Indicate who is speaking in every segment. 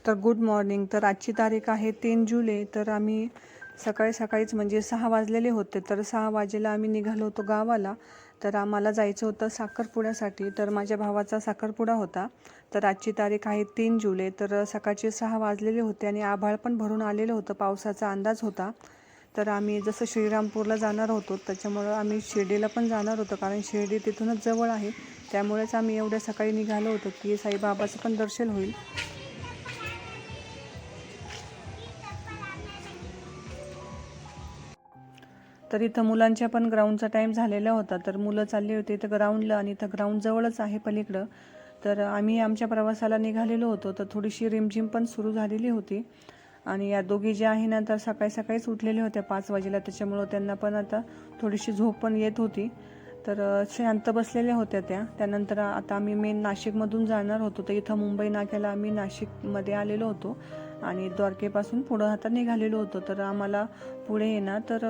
Speaker 1: तर good morning. तर आजची तारीख आहे 3 जुलै. तर आम्ही सकाळीच म्हणजे 6 वाजलेले होते. तर 6 वाजेला आम्ही निघालो होतो गावाला. तर आम्हाला जायचं होतं साखरपुड्यासाठी. तर माझ्या भावाचा साखरपुडा होता. तर आजची तारीख आहे 3 जुलै. तर सकाळचे 6 वाजलेले होते आणि आभाळ पण भरून आलेलं होतं. पावसाचा अंदाज होता. तर आम्ही जसं श्रीरामपूरला जाणार होतो त्याच्यामुळं आम्ही शिर्डीला पण जाणार होतो, कारण शिर्डी तिथूनच जवळ आहे. त्यामुळेच आम्ही एवढ्या सकाळी निघालो होतो की साईबाबाचं पण दर्शन होईल. तर इथं मुलांच्या पण ग्राउंडचा टाईम झालेला होता. तर मुलं चालली होती इथं ग्राउंडला, आणि इथं ग्राउंड जवळच आहे पलीकडं. तर आम्ही आमच्या प्रवासाला निघालेलो होतो. तर थोडीशी रिमझिम पण सुरू झालेली होती. आणि या दोघी ज्या आहे ना, तर सकाळीच उठलेल्या होत्या 5 वाजेला. त्याच्यामुळं त्यांना पण आता थोडीशी झोप पण येत होती. तर शांत बसलेल्या होत्या त्या. त्यानंतर आता आम्ही मेन नाशिकमधून जाणार होतो. तर इथं मुंबई नाक्याला आम्ही नाशिकमध्ये आलेलो होतो आणि द्वारकेपासून पुढं आता निघालेलो होतो. तर आम्हाला पुढे येणार तर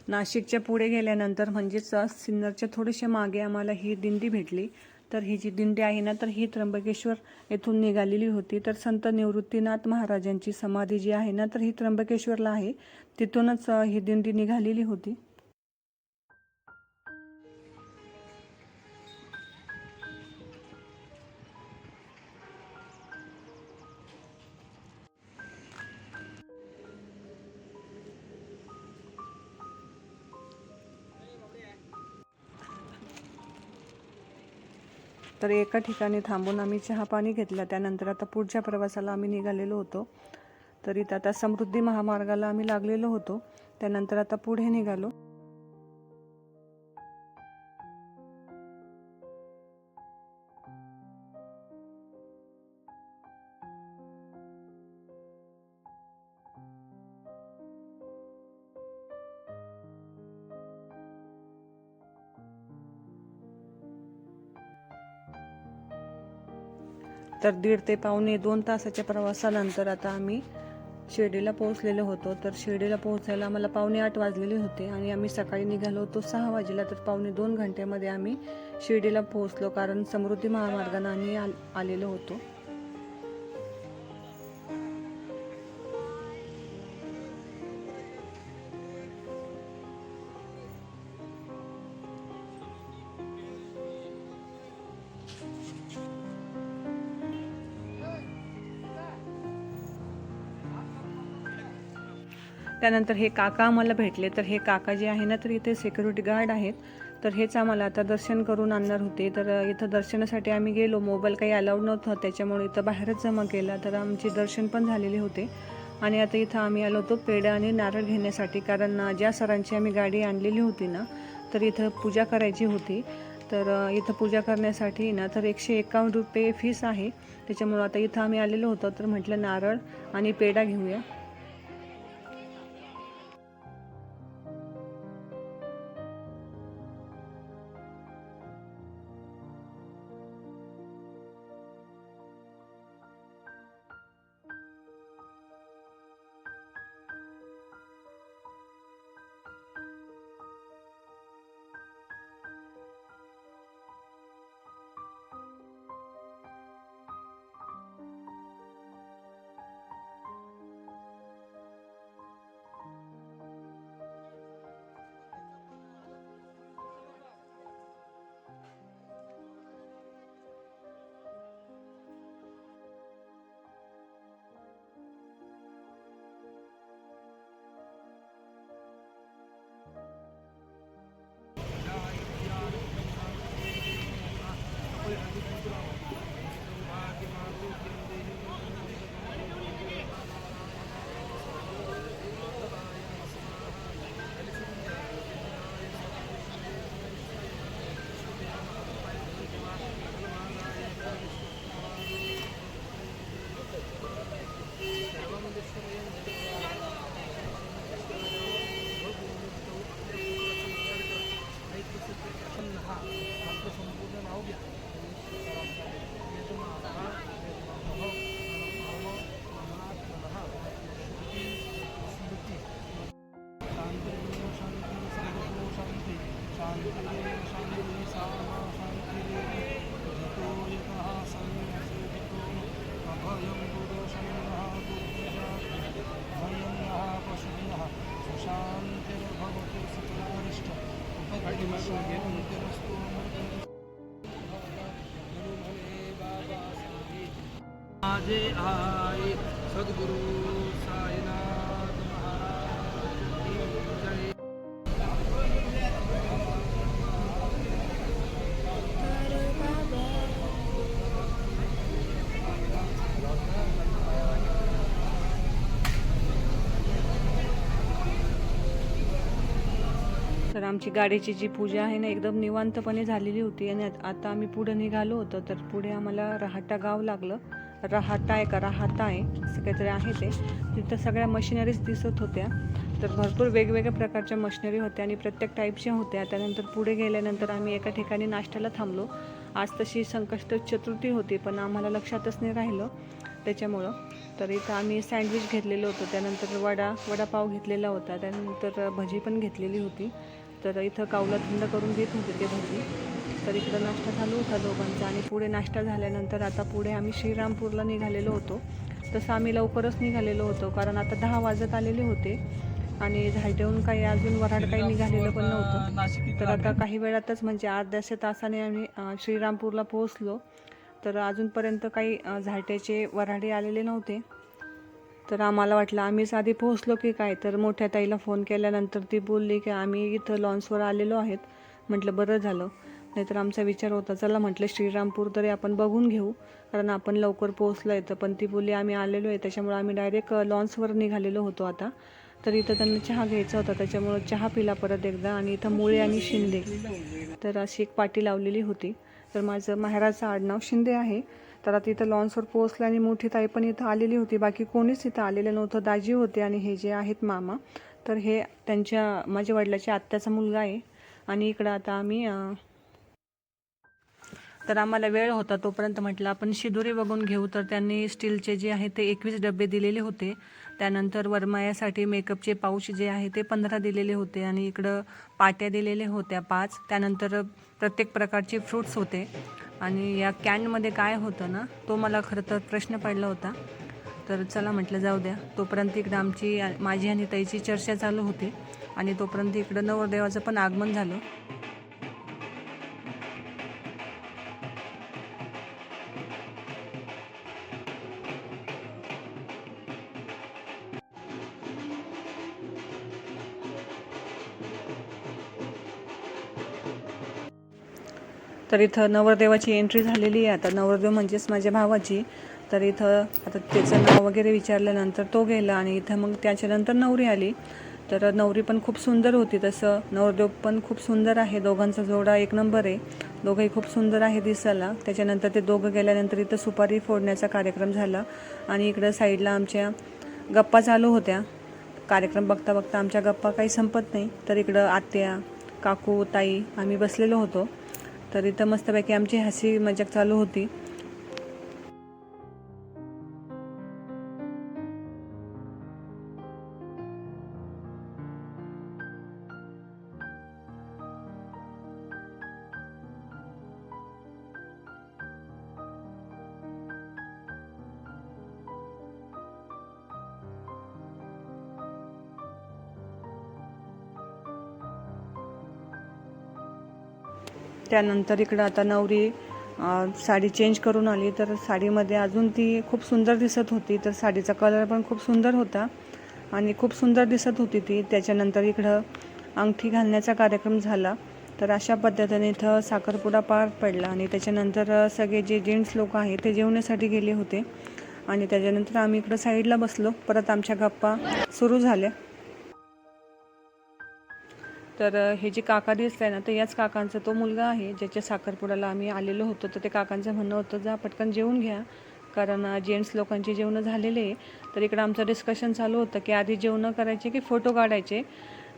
Speaker 1: नाशिकच्या पुढे गेल्यानंतर म्हणजेच सिन्नरच्या थोडेसे मागे आम्हाला ही दिंडी भेटली. तर ही जी दिंडी आहे ना, तर ही त्र्यंबकेश्वर येथून निघालेली होती. तर संत निवृत्तीनाथ महाराजांची समाधी जी आहे ना, तर ही त्र्यंबकेश्वरला आहे. तिथूनच ही दिंडी निघालेली होती. तर एका ठिकाणी थांबून आम्ही चहा पाणी घेतला. त्यानंतर आता पुढच्या प्रवासाला आम्ही निघालेलो होतो. तर इथं आता समृद्धी महामार्गाला आम्ही लागलेलो होतो. त्यानंतर आता पुढे निघालो. तर 1.5 ते पावणे 2 तासाच्या प्रवासानंतर आता आम्ही शिर्डीला पोहोचलेलो होतो. तर शिर्डीला पोहोचायला आम्हाला 7:45 वाजलेले होते आणि आम्ही सकाळी निघालो होतो 6 वाजेला. तर 2.25 घंट्यामध्ये आम्ही शिर्डीला पोहोचलो, कारण समृद्धी महामार्गाने आम्ही आलेलो होतो. त्यानंतर हे काका आम्हाला भेटले. तर हे काका जे आहे ना, तर इथे सिक्युरिटी गार्ड आहेत. तर हेच आम्हाला आता दर्शन करून आणणार होते. तर इथं दर्शनासाठी आम्ही गेलो. मोबाईल काही अलाउड नव्हतं, त्याच्यामुळे इथं बाहेरच जमा केला. तर आमचे दर्शन पण झालेले होते. आणि आता इथं आम्ही आलो होतो पेढा आणि नारळ घेण्यासाठी, कारण ज्या सरांची आम्ही गाडी आणलेली होती ना, तर इथं पूजा करायची होती. तर इथं पूजा करण्यासाठी ना, तर 151 रुपये फीस आहे. त्याच्यामुळं आता इथं आम्ही आलेलो होतो. तर म्हटलं नारळ आणि पेढा घेऊया.
Speaker 2: माझे आई सद्गुरु साईनाथ महाराज की जय.
Speaker 1: तर आमची गाडीची जी पूजा आहे ना एकदम निवांतपणे झालेली होती आणि आता आम्ही पुढे निघालो होतो. तर पुढे आम्हाला राहाटा गाव लागलं. राहाटा आहे का राहाता आहे असं काहीतरी आहे ते. तिथं सगळ्या मशिनरीज दिसत होत्या. तर भरपूर वेगवेगळ्या प्रकारच्या मशिनरी होत्या आणि प्रत्येक टाईपच्या होत्या. त्यानंतर पुढे गेल्यानंतर आम्ही एका ठिकाणी नाश्त्याला थांबलो. आज तशी संकष्ट चतुर्थी होती पण आम्हाला लक्षातच नाही राहिलं त्याच्यामुळं. तर इथं आम्ही सँडविच घेतलेलं होतं, त्यानंतर वडापाव घेतलेला होता, त्यानंतर भजी पण घेतलेली होती. तर इथं कावला थंड करून देत होते ते भजी. तर इकडं नाश्ता चालू होता दोघांचा आणि पुढे नाश्ता झाल्यानंतर आता पुढे आम्ही श्रीरामपूरला निघालेलो होतो. तसं आम्ही लवकरच निघालेलो होतो कारण आता 10 वाजत आलेले होते आणि झायटेहून काही अजून वऱ्हाड काही निघालेलं पण नव्हतं. तर आता काही वेळातच म्हणजे अर्ध्याशे तासाने आम्ही श्रीरामपूरला पोहोचलो. तर अजूनपर्यंत काही झायट्याचे वऱ्हाडी आलेले नव्हते. तर आम्हाला वाटलं आम्हीच आधी पोहोचलो की काय. तर मोठ्या ताईला फोन केल्यानंतर ती बोलली की आम्ही इथं लॉन्सवर आलेलो आहेत. म्हटलं बरं झालं, नाहीतर आमचा विचार होता चला म्हटलं श्रीरामपूर तरी आपण बघून घेऊ कारण आपण लवकर पोहोचलो आहे. तर पण ती बोलली आम्ही आलेलो आहे, त्याच्यामुळे आम्ही डायरेक्ट लॉन्सवर निघालेलो होतो आता. तर इथं त्यांना चहा घ्यायचा होता त्याच्यामुळं चहा पिला परत एकदा. आणि इथं मुळे आणि शिंदे तर अशी एक पाटी लावलेली होती. तर माझं माहेराचं आडनाव शिंदे आहे. तर आता इथं लॉन्सवर पोहोचलं आणि मोठी ताई पण इथं आलेली होती. बाकी कोणीच इथं आलेलं नव्हतं. दाजी होते आणि हे जे आहेत मामा, तर हे त्यांच्या माझ्या वडिलाच्या आत्याचा मुलगा आहे. आणि इकडं आता आम्ही तर आम्हाला वेळ होता तोपर्यंत म्हटलं आपण शिदोरी बघून घेऊ. तर त्यांनी स्टीलचे जे आहे ते 21 डबे दिलेले होते. त्यानंतर वरमायासाठी मेकअपचे पाऊच जे आहे ते 15 दिलेले होते आणि इकडं पाट्या दिलेल्या होत्या 5. त्यानंतर प्रत्येक प्रकारचे फ्रूट्स होते. आणि या कॅनमध्ये काय होतं ना तो मला खरं तर प्रश्न पडला होता. तर चला म्हटलं जाऊ द्या. तोपर्यंत इकडं माझी आणि ताईची चर्चा चालू होती आणि तोपर्यंत इकडं नवरदेवाचं पण आगमन झालं. तर इथं नवरदेवाची एंट्री झालेली आहे. आता नवरदेव म्हणजेच माझ्या भावाची. तर इथं आता त्याचं नाव वगैरे विचारल्यानंतर तो गेला आणि इथं मग त्याच्यानंतर नवरी आली. तर नवरी पण खूप सुंदर होती, तसं नवरदेव पण खूप सुंदर आहे. दोघांचा जोडा एक नंबर आहे. दोघंही खूप सुंदर आहे दिसायला. त्याच्यानंतर ते दोघं गेल्यानंतर इथं सुपारी फोडण्याचा कार्यक्रम झाला आणि इकडं साईडला आमच्या गप्पा चालू होत्या. कार्यक्रम बघता बघता आमच्या गप्पा काही संपत नाही. तर इकडं आत्या, काकू, ताई आम्ही बसलेलो होतो. तर इथं मस्तपैकी आमची हसी मजाक चालू होती. त्यानंतर इकडं आता नवरी साडी चेंज करून आली. तर साडीमध्ये अजून ती खूप सुंदर दिसत होती. तर साडीचा कलर पण खूप सुंदर होता आणि खूप सुंदर दिसत होती ती. त्याच्यानंतर इकडं अंगठी घालण्याचा कार्यक्रम झाला. तर अशा पद्धतीने इथं साखरपुडा पार पडला आणि त्याच्यानंतर सगळे जे जेंट्स लोक आहेत ते जेवण्यासाठी गेले होते आणि त्याच्यानंतर आम्ही इकडं साईडला बसलो. परत आमच्या गप्पा सुरू झाल्या. तर हे जे काका दिसतंय ना तर याच काकांचा तो मुलगा आहे ज्याच्या साखरपुड्याला आम्ही आलेलो होतो. तर ते काकांचं म्हणणं होतं जा पटकन जेवून घ्या कारण जेंट्स लोकांची जेवणं झालेले आहे. तर इकडं आमचं डिस्कशन चालू होतं की आधी जेवणं करायचे की फोटो काढायचे.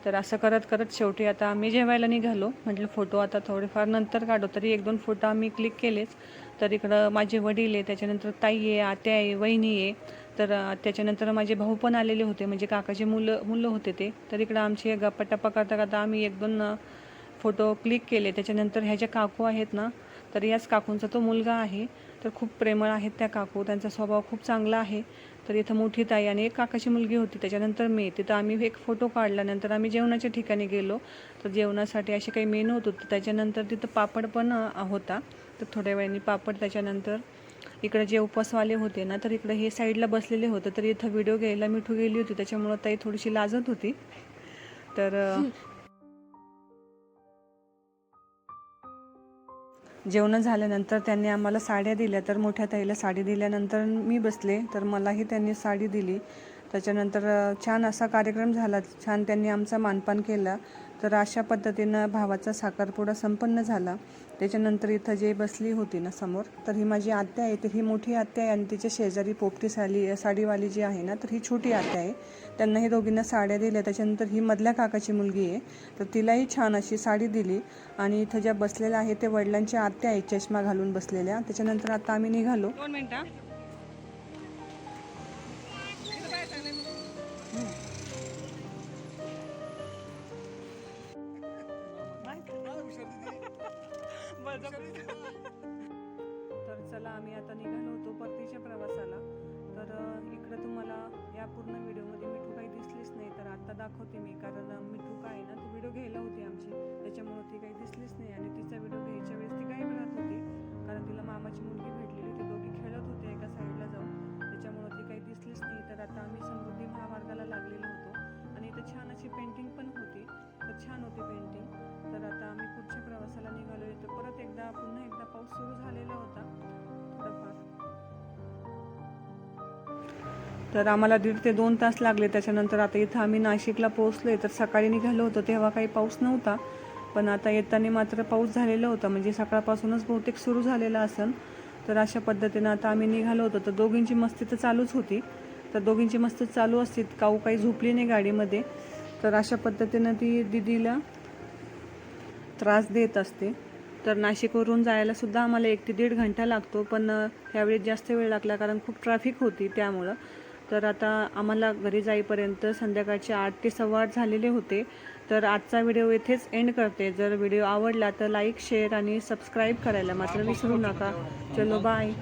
Speaker 1: तर असं करत करत शेवटी आता आम्ही जेवायला निघालो. म्हटलं फोटो आता थोडेफार नंतर काढू. तरी 1-2 फोटो आम्ही क्लिक केलेच. तर इकडं माझे वडील आहे, त्याच्यानंतर ताई आहे, आत्या आहे, वहिनी आहे. तर त्याच्यानंतर माझे भाऊ पण आलेले होते, म्हणजे काकाचे मुलं होते ते. तर इकडं आमचे गप्पा करता करता आम्ही 1-2 फोटो क्लिक केले. त्याच्यानंतर ह्या ज्या काकू आहेत ना तर याच काकूंचा तो मुलगा आहे. तर खूप प्रेमळ आहेत त्या काकू, त्यांचा स्वभाव खूप चांगला आहे. तर इथं मोठी ताई आणि एक काकाची मुलगी होती, त्याच्यानंतर मी. तिथं आम्ही एक फोटो काढला. नंतर आम्ही जेवणाच्या ठिकाणी गेलो. तर जेवणासाठी असे काही मेनू होतं. त्याच्यानंतर तिथं पापड पण होता. तर थोड्या वेळाने पापड. त्याच्यानंतर इकडे जे उपवासवाले होते ना, तर इकडे हे साईडला बसलेले होते. तर इथं व्हिडिओ घ्यायला मिठू गेली होती, त्याच्यामुळं ताई थोडीशी लाजत होती. तर जेवण झाल्यानंतर त्यांनी आम्हाला साड्या दिल्या. तर मोठ्या ताईला साडी दिल्यानंतर मी बसले, तर मलाही त्यांनी साडी दिली. त्याच्यानंतर छान असा कार्यक्रम झाला. छान त्यांनी आमचा मानपान केला. तर अशा पद्धतीनं भावाचा साखरपुडा संपन्न झाला. त्याच्यानंतर इथं जे बसली होती ना समोर, तर ही माझी आत्या आहे. तर ही मोठी आत्या आहे आणि तिच्या शेजारी पोपटी साडीवाली जी आहे ना, तर ही छोटी आत्या आहे. त्यांना हे दोघींना साड्या दिल्या. त्याच्यानंतर ही मधल्या काकाची मुलगी आहे, तर तिलाही छान अशी साडी दिली. आणि इथं ज्या बसलेल्या आहे ते वडिलांच्या आत्या आहेत, चष्मा घालून बसलेल्या. त्याच्यानंतर आता आम्ही निघालो. 2 मिनिटं. तर चला, आम्ही आता निघालो होतो परतीच्या प्रवासाला. तर इकडं तुम्हाला या पूर्ण व्हिडिओमध्ये मिठू काही दिसलीच नाही. तर आता दाखवते मी, कारण मिठू काय ना, ती व्हिडिओ घ्यायला होती आमची, त्याच्यामुळे ती काही दिसलीच नाही. आणि तिचा व्हिडिओ घ्यायच्या वेळेस ती गायब राहत होती, कारण तिला मामाची मुलगी भेटलेली होती. दोघी खेळत होते एका साईडला जाऊन, त्याच्यामुळे ती काही दिसलीच नाही. तर आता आम्ही समृद्धी महामार्गाला लागलेलो होतो आणि इथं छान अशी पेंटिंग पण होती. तर छान होती पेंटिंग. तर आता आम्ही पुढच्या प्रवासाला निघालो. तर पुन्हा एकदा पाऊस सुरू झालेला होता थोडाफार. तर आम्हाला 1.5 ते 2 तास लागले. त्याच्यानंतर आता इथं आम्ही नाशिकला पोहोचलोय. तर सकाळी निघालो होतो तेव्हा काही पाऊस नव्हता, पण आता येताना मात्र पाऊस झालेला होता, म्हणजे सकाळपासूनच बहुतेक सुरू झालेला असेल. तर अशा पद्धतीनं आता आम्ही निघालो होतो. तर दोघींची मस्ती तर चालूच होती. तर दोघींची मस्ती चालू असते, काही झोपली नाही गाडीमध्ये. तर अशा पद्धतीनं ती दीदीला त्रास देत असते. तर नाशिकवरून जायला सुद्धा आम्हाला 1 ते 1.5 घंटा लागतो, पण ह्यावेळी जास्त वेळ लागला कारण खूप ट्रॅफिक होती त्यामुळं. तर आता आम्हाला घरी जाईपर्यंत संध्याकाळचे 8 ते 8:15 झालेले होते. तर आजचा व्हिडिओ इथेच एंड करते. जर व्हिडिओ आवडला तर लाईक, शेअर आणि सबस्क्राईब करायला मात्र विसरू नका. चलो बाय.